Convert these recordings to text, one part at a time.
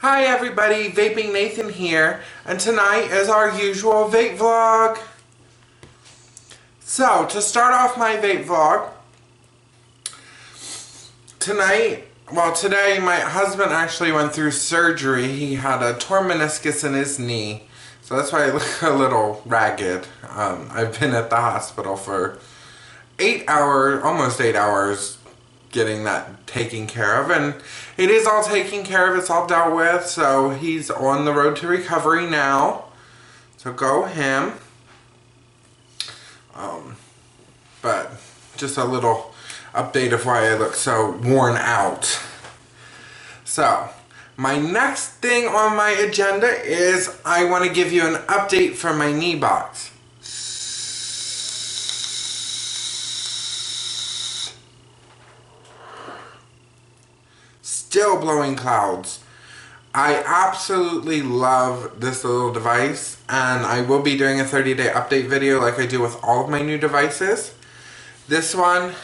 Hi everybody, Vaping Nathan here, and tonight is our usual vape vlog. So, to start off my vape vlog, today my husband actually went through surgery. He had a torn meniscus in his knee, so that's why I look a little ragged. I've been at the hospital for 8 hours, almost 8 hours, getting that taken care of, and it is all taken care of, it's all dealt with, so he's on the road to recovery now, so go him. But just a little update of why I look so worn out. So my next thing on my agenda is I want to give you an update for my knee box. Still blowing clouds. I absolutely love this little device, and I will be doing a 30-day update video like I do with all of my new devices. This one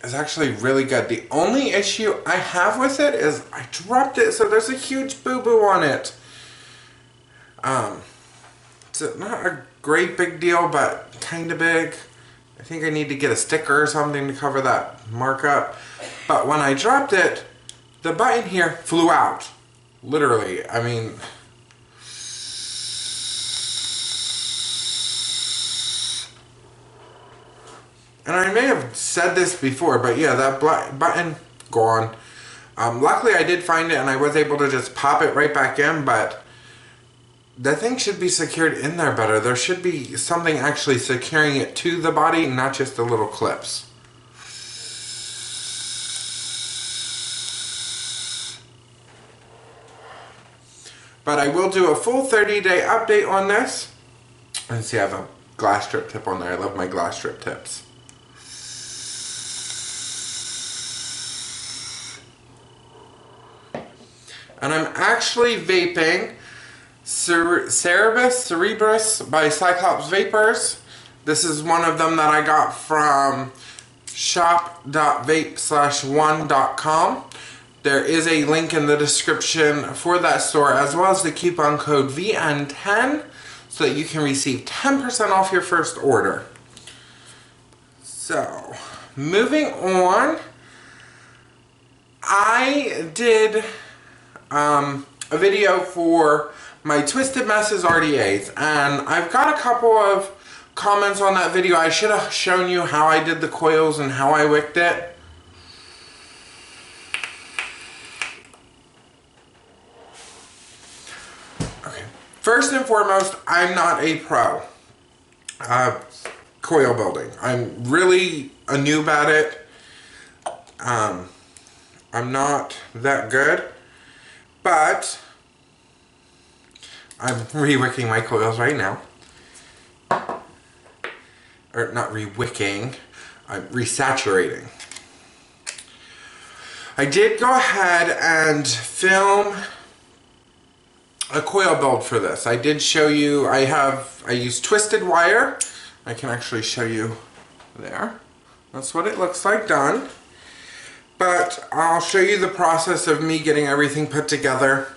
is actually really good. The only issue I have with it is I dropped it, so there's a huge boo-boo on it. It's not a great big deal, but kind of big. I think I need to get a sticker or something to cover that markup. But when I dropped it, the button here flew out. Literally, I mean... And I may have said this before, but yeah, that button, gone. Luckily I did find it and I was able to just pop it right back in, but the thing should be secured in there better. There should be something actually securing it to the body, not just the little clips. But I will do a full 30-day update on this. And see, I have a glass strip tip on there. I love my glass strip tips. And I'm actually vaping Cerebus by Cyclops Vapors. This is one of them that I got from shop.vape/one.com. There is a link in the description for that store, as well as the coupon code VN10, so that you can receive 10% off your first order. So, moving on, I did a video for my Twisted Messes RDAs, and I've got a couple of comments on that video. I should have shown you how I did the coils and how I wicked it. First and foremost, I'm not a pro coil building. I'm really a noob at it. I'm not that good, but I'm re-wicking my coils right now. Or not re-wicking, I'm resaturating. I did go ahead and film a coil build for this. I did show you, I used twisted wire. I can actually show you there. That's what it looks like done. But I'll show you the process of me getting everything put together.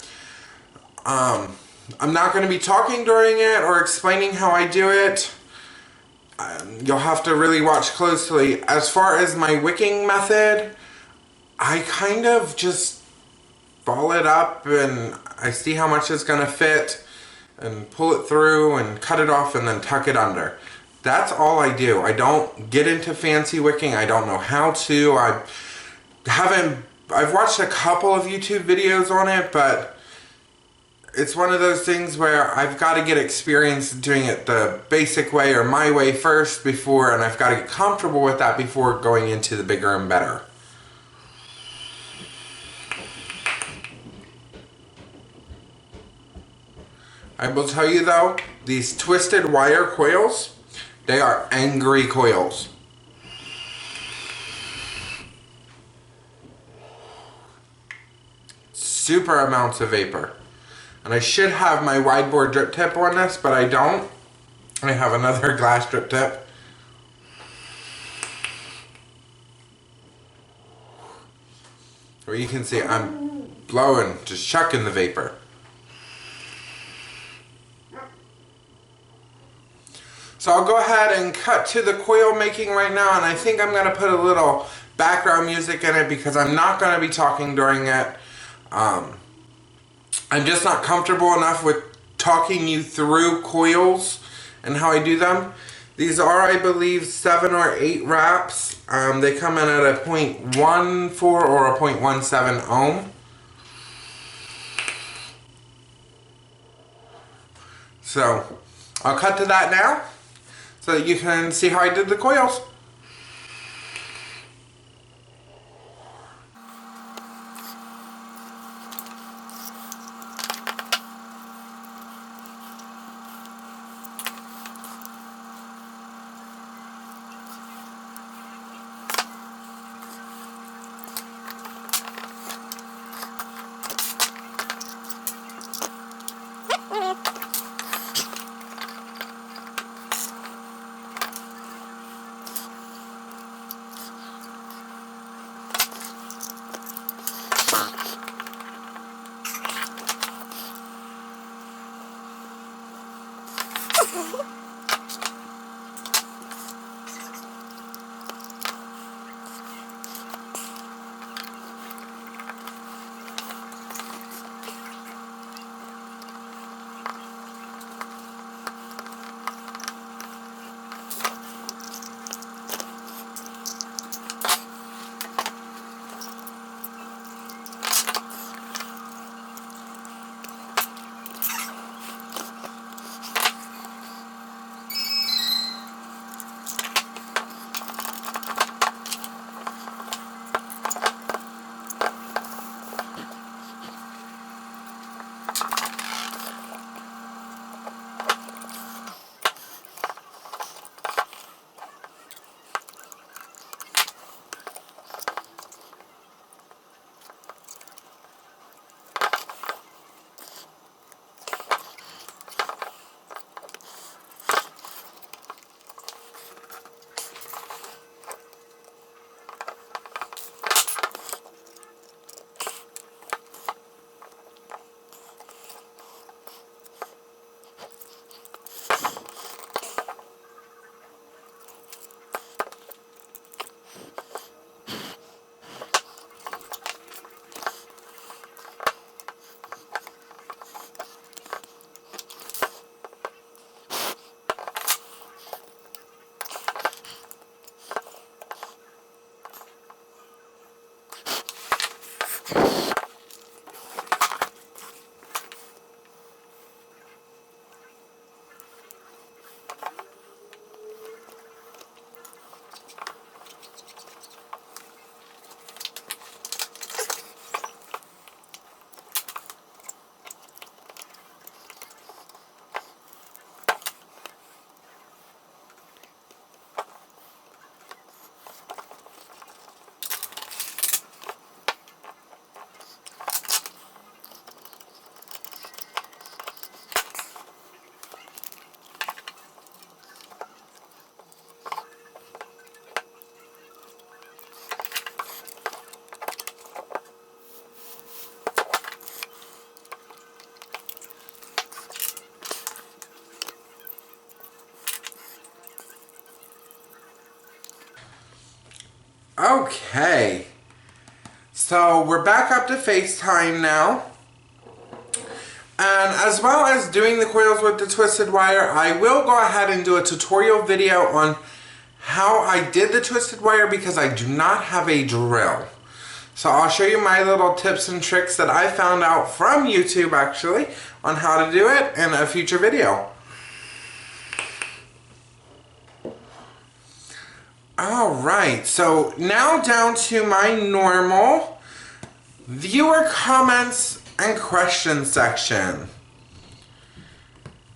I'm not going to be talking during it or explaining how I do it. You'll have to really watch closely. As far as my wicking method, I kind of just ball it up and I see how much it's going to fit and pull it through and cut it off and then tuck it under. That's all I do. I don't get into fancy wicking. I don't know how to. I've watched a couple of YouTube videos on it, but it's one of those things where I've got to get experience doing it the basic way or my way first before, and I've got to get comfortable with that before going into the bigger and better. I will tell you though, these twisted wire coils, they are angry coils. Super amounts of vapor. And I should have my wide bore drip tip on this, but I don't. I have another glass drip tip. Where you can see I'm blowing, just chucking the vapor. So I'll go ahead and cut to the coil making right now, and I think I'm going to put a little background music in it because I'm not going to be talking during it. I'm just not comfortable enough with talking you through coils and how I do them. These are, I believe, 7 or 8 wraps. They come in at a 0.14 or a 0.17 ohm. So I'll cut to that now so that you can see how I did the coils. Okay, so we're back up to FaceTime now. And as well as doing the coils with the twisted wire, I will go ahead and do a tutorial video on how I did the twisted wire because I do not have a drill. So I'll show you my little tips and tricks that I found out from YouTube actually on how to do it in a future video. Alright, so now down to my normal viewer comments and questions section.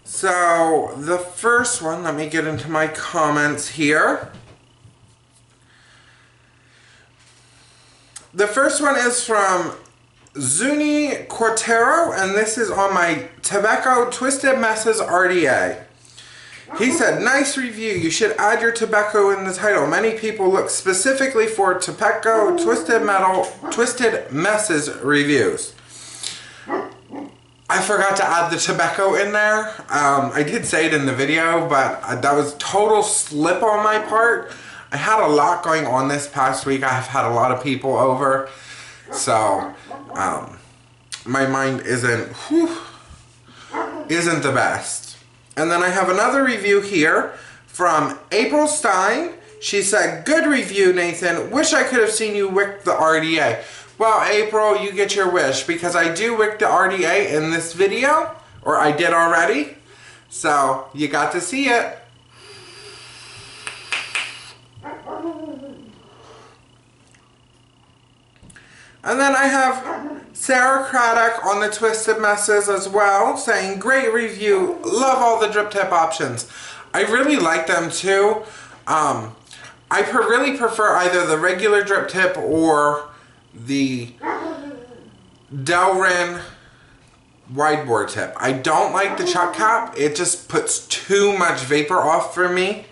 So the first one, let me get into my comments here. The first one is from Zuni Cortero, and this is on my Tobacco Twisted Messes RDA. He said, nice review. You should add your tobacco in the title. Many people look specifically for Tobacco Twisted Messes reviews. I forgot to add the tobacco in there. I did say it in the video, but that was total slip on my part. I had a lot going on this past week. I've had a lot of people over. So, my mind isn't the best. And then I have another review here from April Stein. She said, "Good review, Nathan. Wish I could have seen you wick the RDA." Well, April, you get your wish, because I do wick the RDA in this video, or I did already. So, you got to see it. And then I have Sarah Craddock on the Twisted Messes as well, saying, "Great review. Love all the drip tip options." I really like them too. I really prefer either the regular drip tip or the Delrin wide bore tip. I don't like the chuck cap. It just puts too much vapor off for me.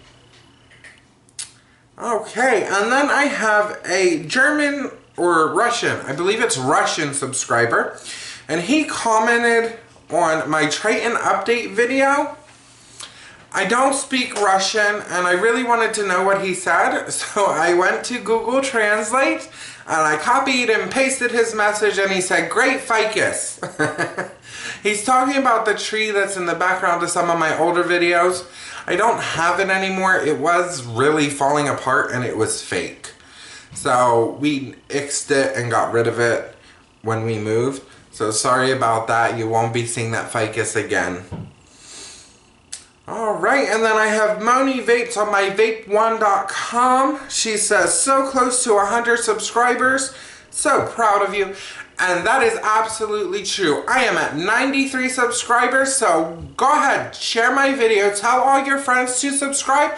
Okay, and then I have a German or Russian, I believe it's Russian subscriber, and he commented on my Triton update video. I don't speak Russian, and I really wanted to know what he said, so I went to Google Translate, and I copied and pasted his message, and he said, "Great ficus." He's talking about the tree that's in the background of some of my older videos. I don't have it anymore. It was really falling apart, and it was fake. So we ixed it and got rid of it when we moved. So sorry about that. You won't be seeing that ficus again. Alright, and then I have Moni Vapes on my vape1.com. She says, "So close to 100 subscribers. So proud of you." And that is absolutely true. I am at 93 subscribers, so go ahead, share my video, tell all your friends to subscribe,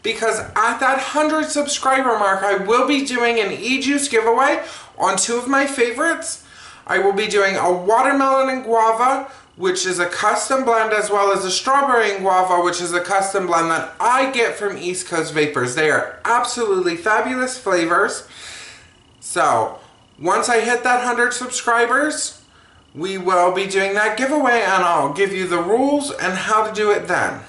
because at that 100 subscriber mark, I will be doing an e-juice giveaway on two of my favorites. I will be doing a watermelon and guava, which is a custom blend, as well as a strawberry and guava, which is a custom blend that I get from East Coast Vapors. They are absolutely fabulous flavors. So, once I hit that 100 subscribers, we will be doing that giveaway, and I'll give you the rules and how to do it then.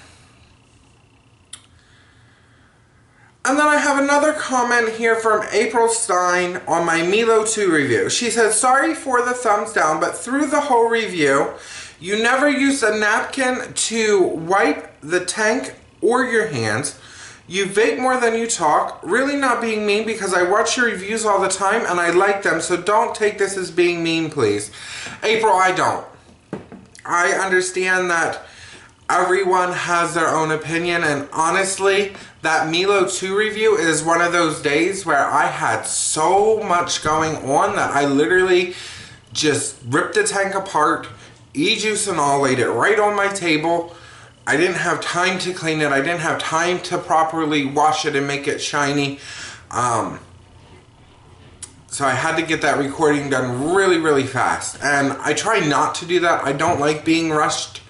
And then I have another comment here from April Stein on my Milo 2 review. She says, "Sorry for the thumbs down, but through the whole review, you never used a napkin to wipe the tank or your hands. You vape more than you talk. Really not being mean, because I watch your reviews all the time and I like them, so don't take this as being mean, please." April, I don't. I understand that everyone has their own opinion, and honestly, that Milo 2 review is one of those days where I had so much going on that I literally just ripped the tank apart, e-juice and all, laid it right on my table. I didn't have time to clean it. I didn't have time to properly wash it and make it shiny. So I had to get that recording done really, really fast. And I try not to do that. I don't like being rushed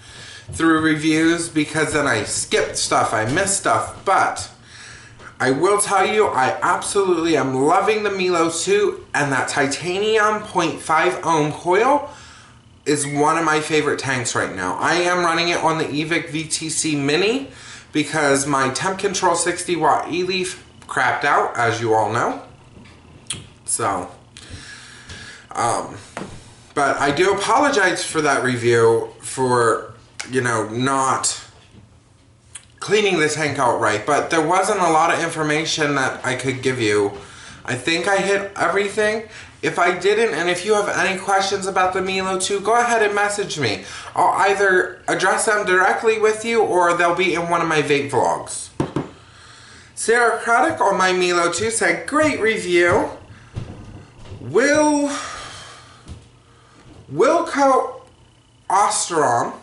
through reviews, because then I skip stuff, I miss stuff. But I will tell you, I absolutely am loving the Milo 2, and that titanium 0.5 ohm coil is one of my favorite tanks right now. I am running it on the Evic VTC Mini because my temp control 60 watt E-Leaf crapped out, as you all know. So, but I do apologize for that review, for, you know, not cleaning the tank out right, but there wasn't a lot of information that I could give you. I think I hit everything. If I didn't, and if you have any questions about the Milo 2, go ahead and message me. I'll either address them directly with you, or they'll be in one of my vape vlogs. Sarah Craddock on my Milo 2 said, "Great review." Wilco Ostrom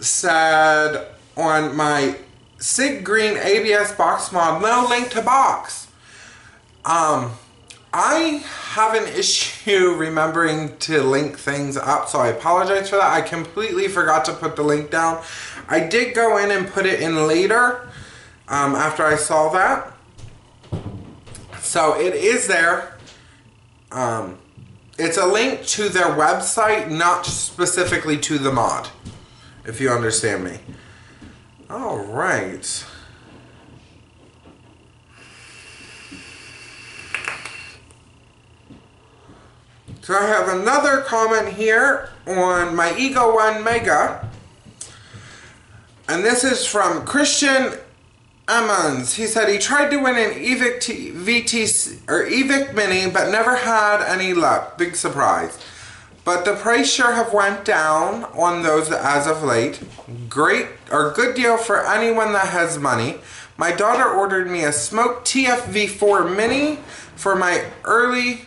said on my Sig Green ABS box mod, "No link to box." I have an issue remembering to link things up, so I apologize for that. I completely forgot to put the link down. I did go in and put it in later, after I saw that. So it is there. It's a link to their website, not specifically to the mod, if you understand me. All right. So I have another comment here on my Ego 1 Mega. And this is from Christian Emmons. He said he tried to win an Evic Mini but never had any luck. Big surprise. But the price sure have went down on those as of late. Great or good deal for anyone that has money. My daughter ordered me a Smoke TFV4 Mini for my early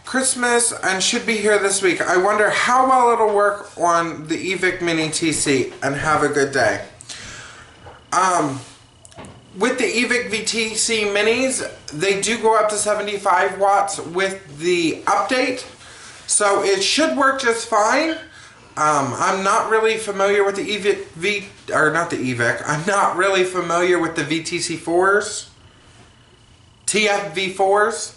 Christmas and should be here this week. I wonder how well it'll work on the Evic Mini TC, and have a good day. With the Evic VTC Minis, they do go up to 75 watts with the update, so it should work just fine. I'm not really familiar with the I'm not really familiar with the VTC4s, TFV4s.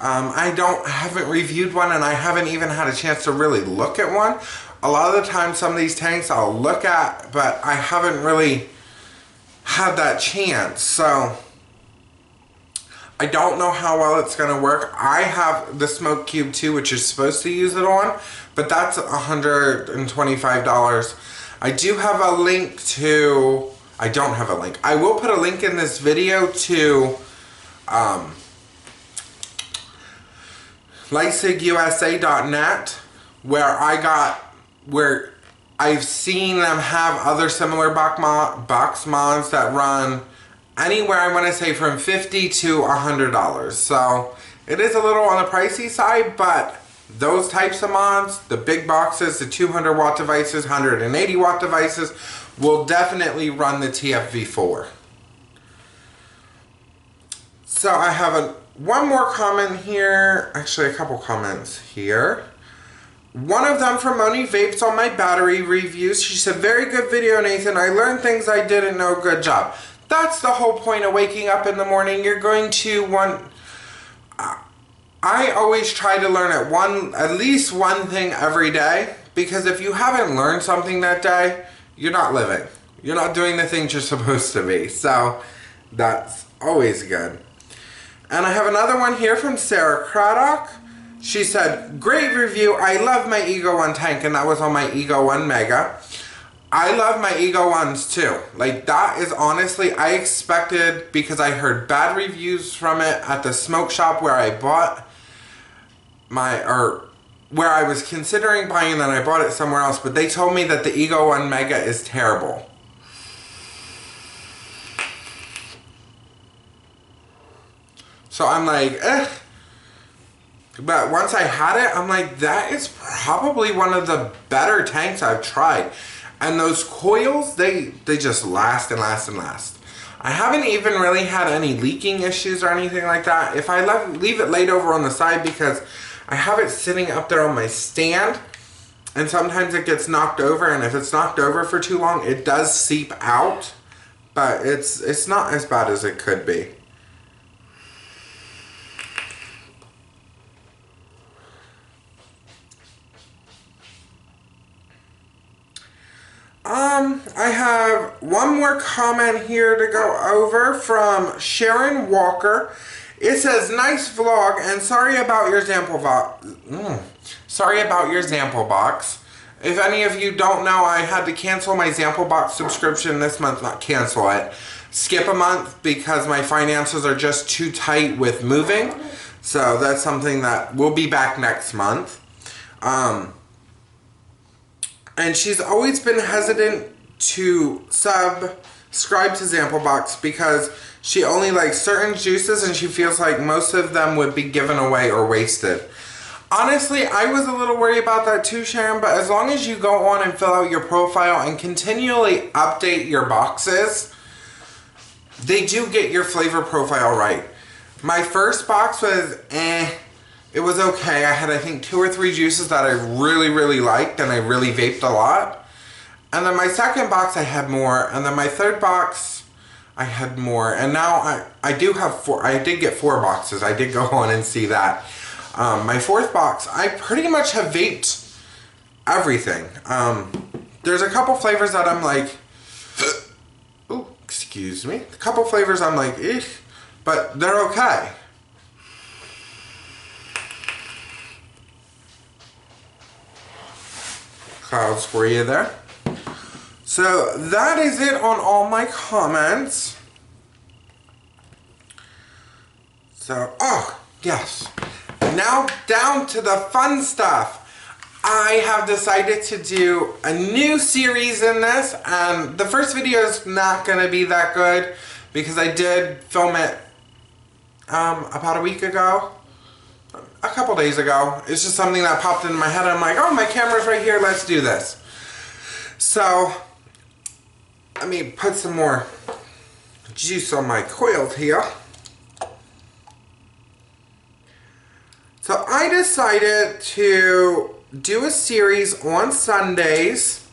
I haven't reviewed one, and I haven't even had a chance to really look at one. A lot of the time, some of these tanks I'll look at, but I haven't really had that chance. So I don't know how well it's going to work. I have the Smoke Cube 2, which is supposed to use it on, but that's $125. I do have a link to... I don't have a link. I will put a link in this video to... LightsigUSA.net, where I've seen them have other similar box mods that run anywhere, I want to say, from $50 to $100. So it is a little on the pricey side, but those types of mods, the big boxes, the 200 watt devices, 180 watt devices, will definitely run the TFV4. So I have one more comment here, actually a couple comments here. One of them from Moni Vapes on my battery reviews. She said, very good video, Nathan. I learned things I didn't know. Good job. That's the whole point of waking up in the morning. You're going to want... I always try to learn at least one thing every day, because if you haven't learned something that day, you're not living. You're not doing the things you're supposed to be. So that's always good. And I have another one here from Sarah Craddock. She said, great review. I love my Ego 1 tank, and that was on my Ego 1 Mega. I love my Ego 1s too. Like, that is honestly, I expected, because I heard bad reviews from it at the smoke shop where I bought where I was considering buying, and then I bought it somewhere else, but they told me that the Ego 1 Mega is terrible. So I'm like, eh. But once I had it, I'm like, that is probably one of the better tanks I've tried. And those coils, they just last and last and last. I haven't even really had any leaking issues or anything like that. If I leave it laid over on the side, because I have it sitting up there on my stand, and sometimes it gets knocked over, and if it's knocked over for too long, it does seep out. But it's not as bad as it could be. I have one more comment here to go over from Sharon Walker. It says, nice vlog, and sorry about your Zample Box. Sorry about your Zample Box. If any of you don't know, I had to cancel my Zample Box subscription this month. Not cancel it. Skip a month, because my finances are just too tight with moving. So that's something that will be back next month. And she's always been hesitant to subscribe to Zample Box because she only likes certain juices, and she feels like most of them would be given away or wasted. Honestly, I was a little worried about that too, Sharon, but as long as you go on and fill out your profile and continually update your boxes, they do get your flavor profile right. My first box was it was okay. I had, I think, 2 or 3 juices that I really, really liked, and I really vaped a lot. And then my second box, I had more. And then my third box, I had more. And now I do have 4. I did get 4 boxes. I did go on and see that. My fourth box, I pretty much have vaped everything. There's a couple flavors that I'm like, oh, excuse me. A couple flavors I'm like, eh, but they're okay. Clouds for you there. So that is it on all my comments. So, oh, yes. Now down to the fun stuff. I have decided to do a new series in this, and the first video is not going to be that good because I did film it about a week ago, a couple days ago. It's just something that popped into my head. I'm like, oh, my camera's right here, let's do this. So, let me put some more juice on my coils here. So I decided to do a series on Sundays.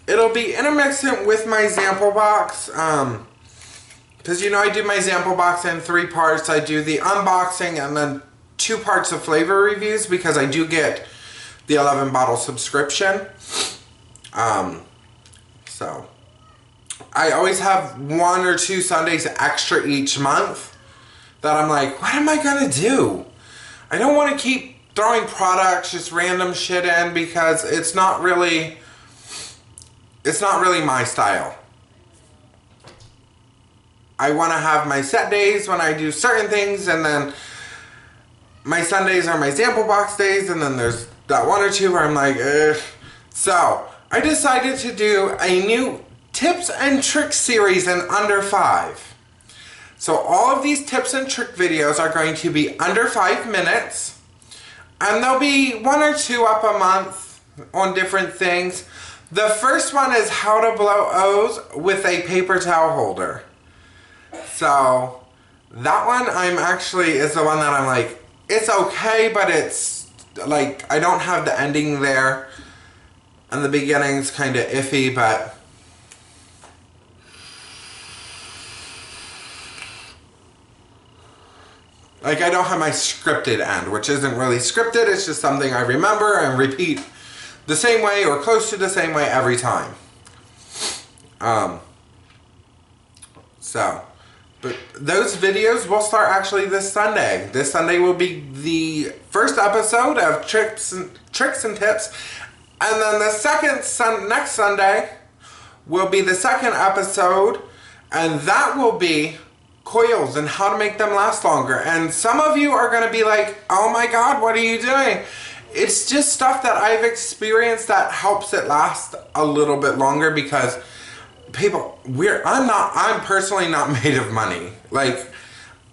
It'll be intermixed with my Zample Box. Because you know I do my Zample Box in 3 parts. I do the unboxing and then 2 parts of flavor reviews because I do get the 11 bottle subscription. So I always have 1 or 2 Sundays extra each month that I'm like, what am I gonna do? I don't want to keep throwing products, just random shit in because it's not really my style. I want to have my set days when I do certain things, and then my Sundays are my Zample Box days, and then there's that 1 or 2 where I'm like, ugh. So I decided to do a new tips and tricks series in under 5. So all of these tips and trick videos are going to be under 5 minutes, and there'll be 1 or 2 up a month on different things. The first one is how to blow O's with a paper towel holder. So that one is the one that I'm like, it's okay, but it's like, I don't have the ending there, and the beginning's kind of iffy, but like, I don't have my scripted end, which isn't really scripted. It's just something I remember and repeat the same way or close to the same way every time. But those videos will start actually this Sunday. This Sunday will be the first episode of tricks and tips. And then the next Sunday will be the second episode. And that will be coils and how to make them last longer. And some of you are going to be like, oh my god, what are you doing? It's just stuff that I've experienced that helps it last a little bit longer because people, I'm personally not made of money. Like,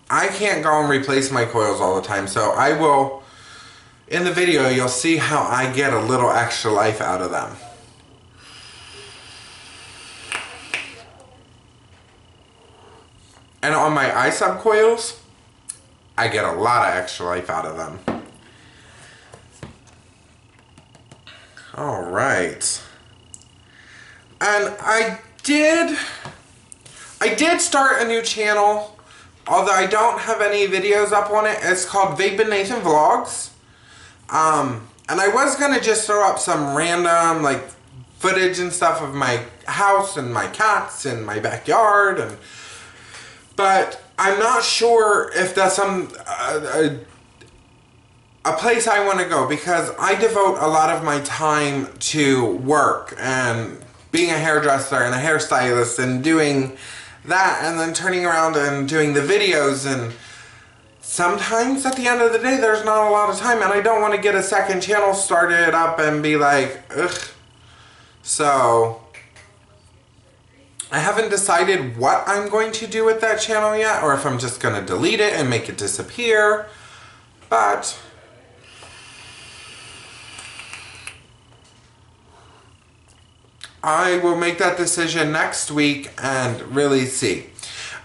I can't go and replace my coils all the time. So I will, in the video, you'll see how I get a little extra life out of them. And on my iSub coils, I get a lot of extra life out of them. Alright. And I did start a new channel, although I don't have any videos up on it. It's called Vape and Nathan Vlogs. And I was going to just throw up some random, like, footage and stuff of my house and my cats and my backyard, but I'm not sure if that's a place I want to go because I devote a lot of my time to work and being a hairdresser and a hairstylist and doing that and then turning around and doing the videos, and sometimes at the end of the day there's not a lot of time, and I don't want to get a second channel started up and be like, ugh. So I haven't decided what I'm going to do with that channel yet, or if I'm just going to delete it and make it disappear, but I will make that decision next week and really see.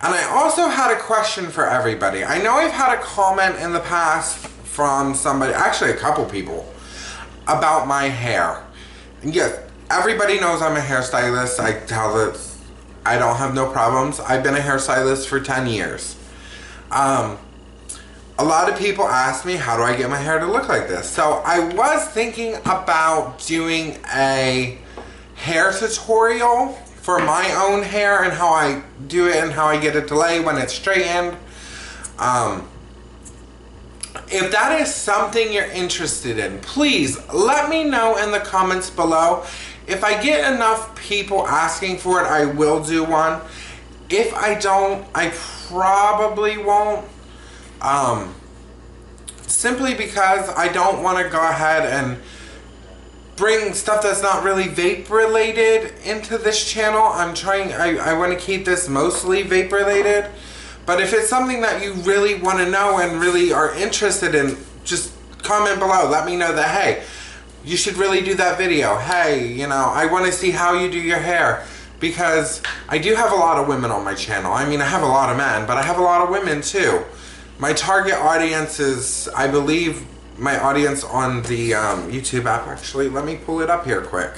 And I also had a question for everybody. I know I've had a comment in the past from somebody, actually a couple people, about my hair. And yes, everybody knows I'm a hairstylist. I tell that I don't have no problems. I've been a hairstylist for 10 years. a lot of people ask me, how do I get my hair to look like this? So I was thinking about doing a hair tutorial for my own hair and how I do it and how I get it to lay when it's straightened. If that is something you're interested in, please let me know in the comments below. If I get enough people asking for it, I will do one. If I don't, I probably won't. Simply because I don't want to go ahead and bring stuff that's not really vape related into this channel. I want to keep this mostly vape related. But if it's something that you really want to know and really are interested in, just comment below. Let me know that, hey, you should really do that video. Hey, you know, I want to see how you do your hair. Because I do have a lot of women on my channel. I mean, I have a lot of men, but I have a lot of women too. My target audience is, I believe, my audience on the YouTube app. Actually, let me pull it up here quick.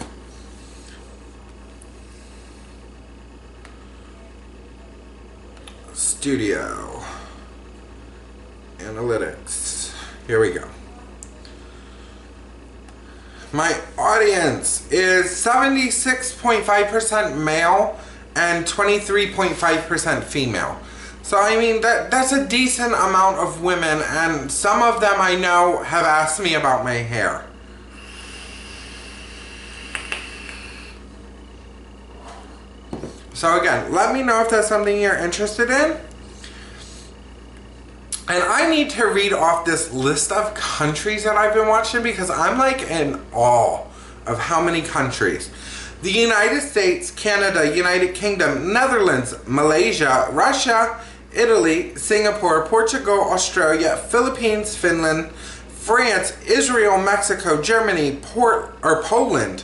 Studio. Analytics. Here we go. My audience is 76.5% male and 23.5% female. So I mean, that's a decent amount of women, and some of them I know have asked me about my hair. So again, let me know if that's something you're interested in. And I need to read off this list of countries that I've been watching because I'm like in awe of how many countries. The United States, Canada, United Kingdom, Netherlands, Malaysia, Russia, Italy, Singapore, Portugal, Australia, Philippines, Finland, France, Israel, Mexico, Germany, Poland,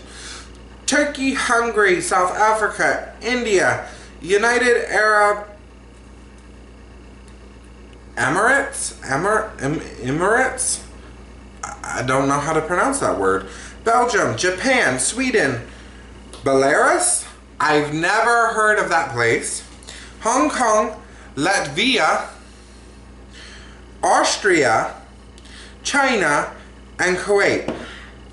Turkey, Hungary, South Africa, India, United Arab Emirates? Emirates? I don't know how to pronounce that word. Belgium, Japan, Sweden, Belarus? I've never heard of that place. Hong Kong, Latvia, Austria, China, and Kuwait.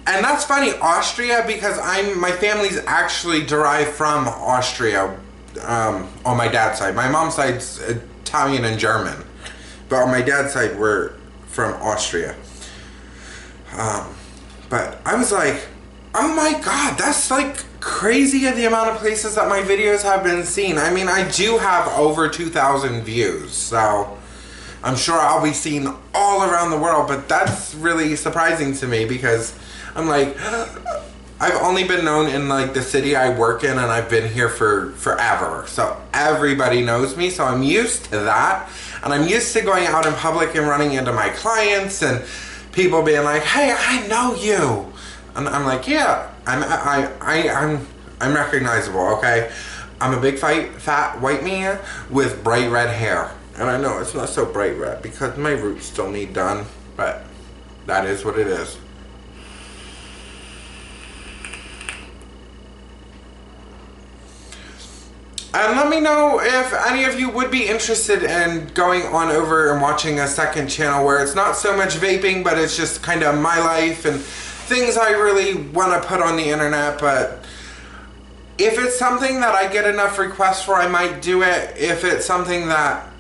And that's funny, Austria, because my family's actually derived from Austria on my dad's side. My mom's side's Italian and German. But on my dad's side, we're from Austria. But I was like, oh my god, that's like crazy the amount of places that my videos have been seen. I mean, I do have over 2,000 views, so I'm sure I'll be seen all around the world, but that's really surprising to me because I'm like, I've only been known in like the city I work in, and I've been here for forever. So everybody knows me, so I'm used to that. And I'm used to going out in public and running into my clients and people being like, hey, I know you. And I'm like, yeah, I'm recognizable, okay? I'm a big fat white man with bright red hair. And I know it's not so bright red because my roots still need done, but that is what it is. And let me know if any of you would be interested in going on over and watching a second channel where it's not so much vaping, but it's just kind of my life and things I really want to put on the internet. But if it's something that I get enough requests for, I might do it. If it's something that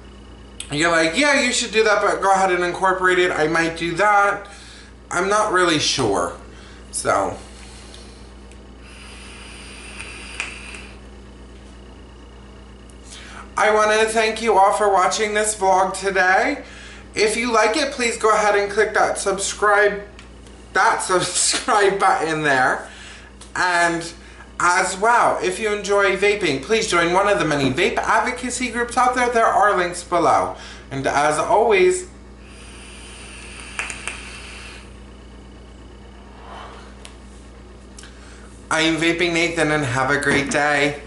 you're like, yeah, you should do that, but go ahead and incorporate it, I might do that. I'm not really sure. So I want to thank you all for watching this vlog today. If you like it, please go ahead and click that subscribe button there. And as well, if you enjoy vaping, please join one of the many vape advocacy groups out there. There are links below. And as always, I'm Vaping Nathan, and have a great day.